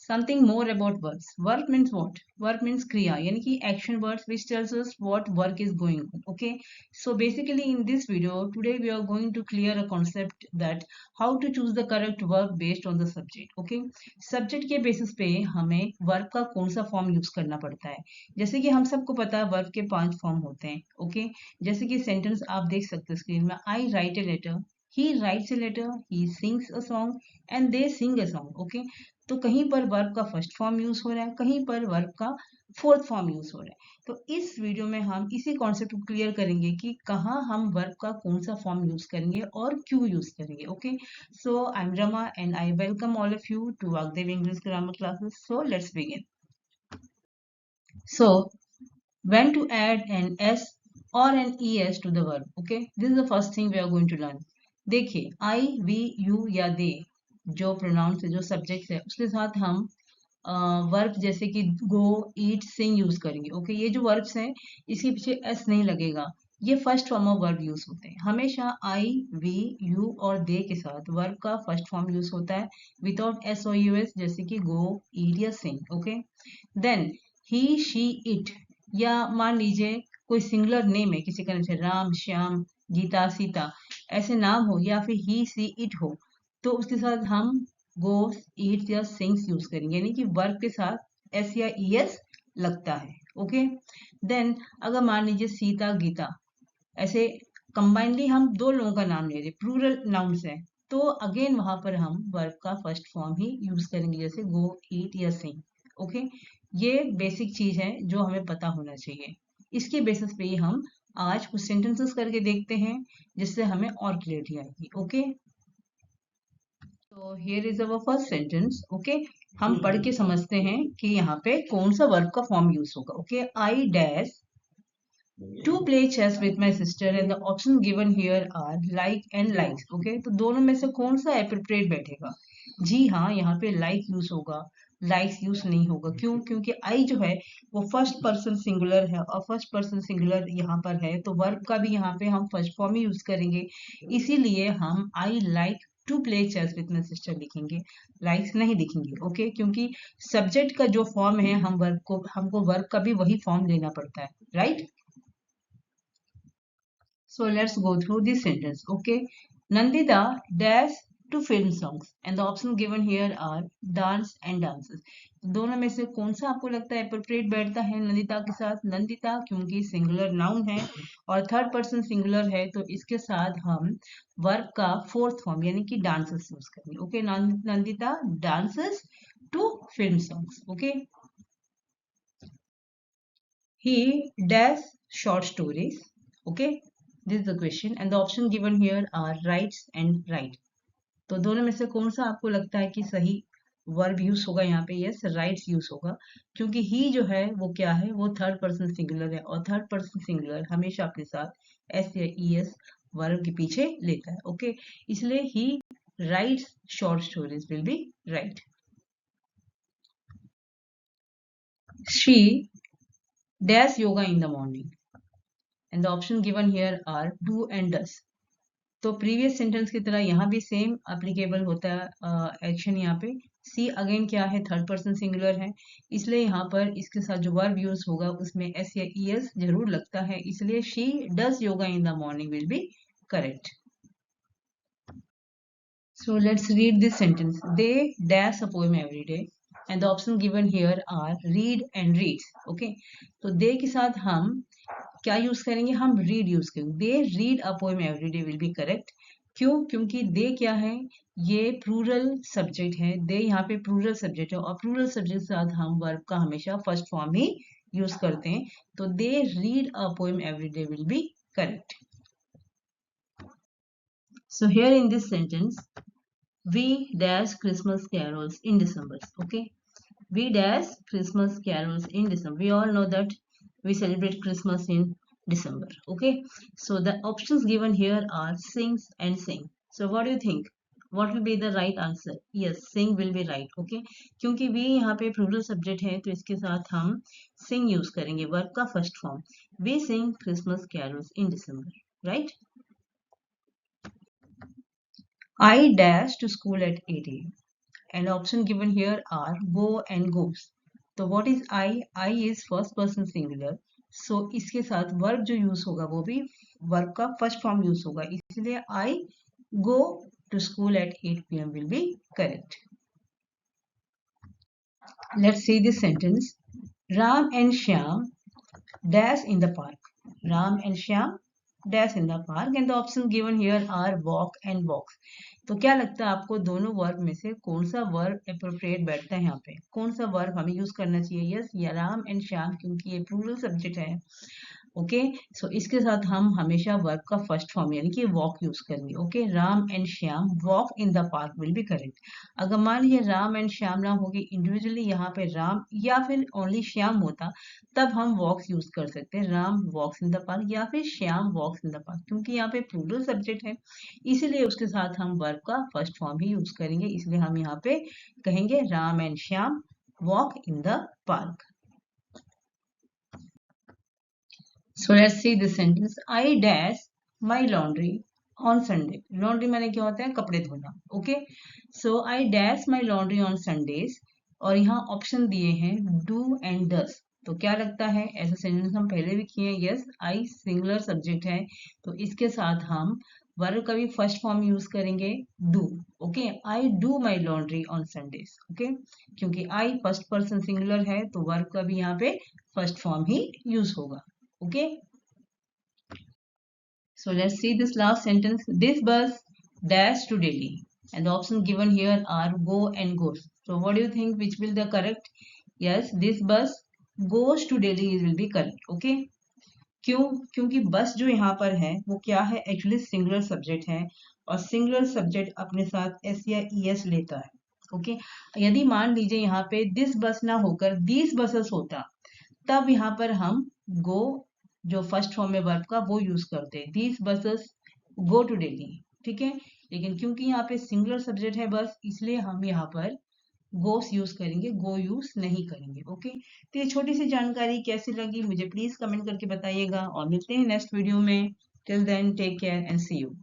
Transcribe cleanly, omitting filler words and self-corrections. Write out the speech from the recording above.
Something more about verbs. Verb means what? Verb means kriya, यानी कि action words which tells us what work is going on. Okay, so basically in this video today we are going to clear a concept that how to choose the correct verb based on the subject. Okay, subject के basis पे हमें verb का कौन सा form use करना पड़ता है. जैसे कि हम सबको पता है verb के 5 form होते हैं. Okay, जैसे कि sentence आप देख सकते हैं स्क्रीन में, I write a letter, he writes a letter, he sings a song and they sing a song. Okay, तो कहीं पर वर्ब का फर्स्ट फॉर्म यूज हो रहा है, कहीं पर वर्ब का फोर्थ फॉर्म यूज हो रहा है. तो इस वीडियो में हम इसी कॉन्सेप्ट को क्लियर करेंगे कि कहाँ हम वर्ब का कौन सा फॉर्म यूज करेंगे और क्यों यूज करेंगे. Okay, so I am Rama and I welcome all of you to Vagdev English grammar classes. So let's begin. So when to add an s or an es to the verb. Okay, this is the first thing we are going to learn. देखिए, I, we, you या they जो pronounce है, जो subject है, उसके साथ हम verb जैसे कि गो, ईट, सिंग यूज करेंगे. ओके, ये जो वर्ब्स हैं इसके पीछे एस नहीं लगेगा. ये first form of verb use होते हैं. हमेशा आई, वी, यू और दे के साथ वर्ब का फर्स्ट फॉर्म यूज होता है विदाउट एस और यू एस, जैसे कि गो, ईट या sing. Okay, then he, she, it या मान लीजिए कोई सिंगुलर नेम है किसी का, जैसे राम, श्याम, गीता, सीता ऐसे नाम हो, या फिर ही, सी, इट हो, तो उसके साथ हम गोस, ईट्स या सिंग्स यूज करेंगे, यानी कि वर्ब के साथ एस या ई एस लगता है. ओके, देन अगर मान लीजिए सीता, गीता ऐसे कंबाइनली हम दो लोगों का नाम ले रहे, प्लूरल नाउन्स है, तो अगेन वहां पर हम वर्ब का फर्स्ट फॉर्म ही यूज करेंगे, जैसे गो, ईट या सिंग. ओके, ये बेसिक चीज है जो हमें पता होना चाहिए. इसके बेसिस पे ही हम आज कुछ सेंटेंसेस करके देखते हैं जिससे हमें और क्लियरिटी आएगी. ओके, तो here is our first sentence. Okay, हम पढ़ के समझते हैं कि यहाँ पे कौन सा वर्ब का फॉर्म यूज होगा. Okay, I dash to play chess with my sister and the options given here are like and likes. Okay, तो दोनों में से कौन सा appropriate बैठेगा? जी हाँ, यहाँ पे like यूज होगा, likes यूज नहीं होगा. क्यों? क्योंकि I जो है वो फर्स्ट पर्सन सिंगुलर है और फर्स्ट पर्सन सिंगुलर यहाँ पर है, तो वर्ब का भी यहाँ पे हम फर्स्ट फॉर्म ही यूज करेंगे. इसीलिए हम I like to play chess with my sister लिखेंगे, लाइक्स नहीं लिखेंगे. ओके, क्योंकि सब्जेक्ट का जो फॉर्म है हमको वर्ब का भी वही फॉर्म लेना पड़ता है. Right? So let's go through this sentence. Okay, Nandita dash to film songs and the options given here are dance and dances. दोनों में से कौन सा आपको लगता है अप्रोप्रिएट बैठता है नंदिता के साथ? नंदिता, क्योंकि सिंगुलर नाउन है और थर्ड पर्सन सिंगुलर है, तो इसके साथ हम वर्ब का फोर्थ फॉर्म यानी कि डांसेस यूज करेंगे. Okay, Nandita dances to film songs. Okay, he dash short stories. Okay, this is the question and the option given here are writes and write. तो दोनों में से कौन सा आपको लगता है कि सही वर्ब यूज होगा यहाँ पे? यस, राइट्स यूज होगा, क्योंकि ही जो है वो क्या है, वो थर्ड पर्सन सिंगुलर है और थर्ड पर्सन सिंगुलर हमेशा अपने साथ एस या ई एस वर्ब के पीछे लेता है. ओके, इसलिए ही rights short stories will be right. She dash yoga in the morning and the option given here are do and does. तो प्रीवियस सेंटेंस की तरह यहाँ भी सेम एप्लीकेबल होता है एक्शन. यहाँ पे सी अगेन क्या है, थर्ड पर्सन सिंगुलर है, इसलिए यहाँ पर इसके साथ जो वर्ब यूज होगा उसमें एस या ई एस जरूर लगता है, इसलिए she does yoga in the morning will be correct. So let's read this sentence. They dash a poem every day and the option given here are read and reads. Okay, तो they के साथ हम क्या use करेंगे? हम read use करेंगे. They read a poem every day will be correct. क्यों? क्योंकि दे क्या है, ये प्लूरल सब्जेक्ट है. दे यहाँ पे प्लूरल सब्जेक्ट है और प्लूरल सब्जेक्ट के साथ हम वर्ब का हमेशा फर्स्ट फॉर्म ही यूज करते हैं, तो they read a poem every day will be correct. So here in this sentence, we dash Christmas carols in December. Okay, we dash Christmas carols in December. We all know that we celebrate Christmas in December. Okay, so the options given here are sings and sing. So what do you think? What will be the right answer? Yes, sing will be right. Okay, क्योंकि we यहाँ पे plural subject है तो इसके साथ हम sing use करेंगे, verb का first form. We sing Christmas carols in December. Right? I dash to school at 8 a.m. and option given here are go and goes. तो what is I is first person singular, so इसके साथ verb जो use होगा वो भी verb का first form use होगा, इसलिए I go to school at 8 p.m. will be correct. Let's see this sentence. Ram and Shyam dash in the park. Ram and Shyam dash in the park, and the options given here are walk and walks. तो क्या लगता है आपको दोनों verb में से कौन सा वर्ब अप्रोप्रिएट बैठता है यहाँ पे, कौन सा वर्ब हमें यूज करना चाहिए? यस, या राम एंड श्याम, क्योंकि ये प्लूरल सब्जेक्ट है। ओके, सो इसके साथ हम हमेशा वर्ब का फर्स्ट फॉर्म यानी कि वॉक यूज करेंगे। Okay, Ram and Shyam walk in the park will be correct. अगर मान लीजिए राम एंड श्याम ना होगी, इंडिविजुअली यहाँ पे राम या फिर ओनली श्याम होता, तब हम वॉक्स यूज कर सकते हैं, राम वॉक्स इन द पार्क या फिर श्याम वॉक्स इन द पार्क। क्योंकि यहाँ पे प्लूरल सब्जेक्ट है, इसीलिए उसके साथ हम वर्ब का फर्स्ट फॉर्म ही यूज करेंगे, इसलिए हम यहाँ पे कहेंगे Ram and Shyam walk in the park. So let's see this sentence. I dash my laundry on Sunday. Laundry माने क्या होता है? कपड़े धोना। Okay. So I dash my laundry on Sundays. और यहाँ ऑप्शन दिए हैं do and does. तो क्या लगता है? ऐसा सेंटेंस हम पहले भी किए हैं। यस, I सिंगुलर सब्जेक्ट है, तो इसके साथ हम वर्ब का भी फर्स्ट फॉर्म यूज करेंगे do. Okay, I do my laundry on Sundays. Okay, क्योंकि I फर्स्ट पर्सन सिंगुलर है, तो वर्ब का भी यहाँ पे फर्स्ट फॉर्म ही यूज होगा। Okay, so let's see this last sentence. This bus dash to Delhi, and the options given here are go and goes. So what do you think, which will the correct? Yes, this bus goes to Delhi will be correct. Okay, क्यों? क्योंकि बस जो यहाँ पर है वो क्या है? एक्चुअली सिंगुलर सब्जेक्ट है, और सिंगुलर सब्जेक्ट अपने साथ एस या ईएस लेता है। ओके, यदि मान लीजिए यहाँ पे दिस बस ना होकर दीस बसेस होता, तब यहाँ पर हम गो जो फर्स्ट फॉर्म में वर्ब का वो यूज करते हैं, these buses go to Delhi. ठीक है, लेकिन क्योंकि यहाँ पे सिंगुलर सब्जेक्ट है बस, इसलिए हम यहाँ पर गोस यूज करेंगे, गो यूज नहीं करेंगे। ओके, तो ये छोटी सी जानकारी कैसी लगी मुझे प्लीज कमेंट करके बताइएगा, और मिलते हैं नेक्स्ट वीडियो में। Till then take care and see you.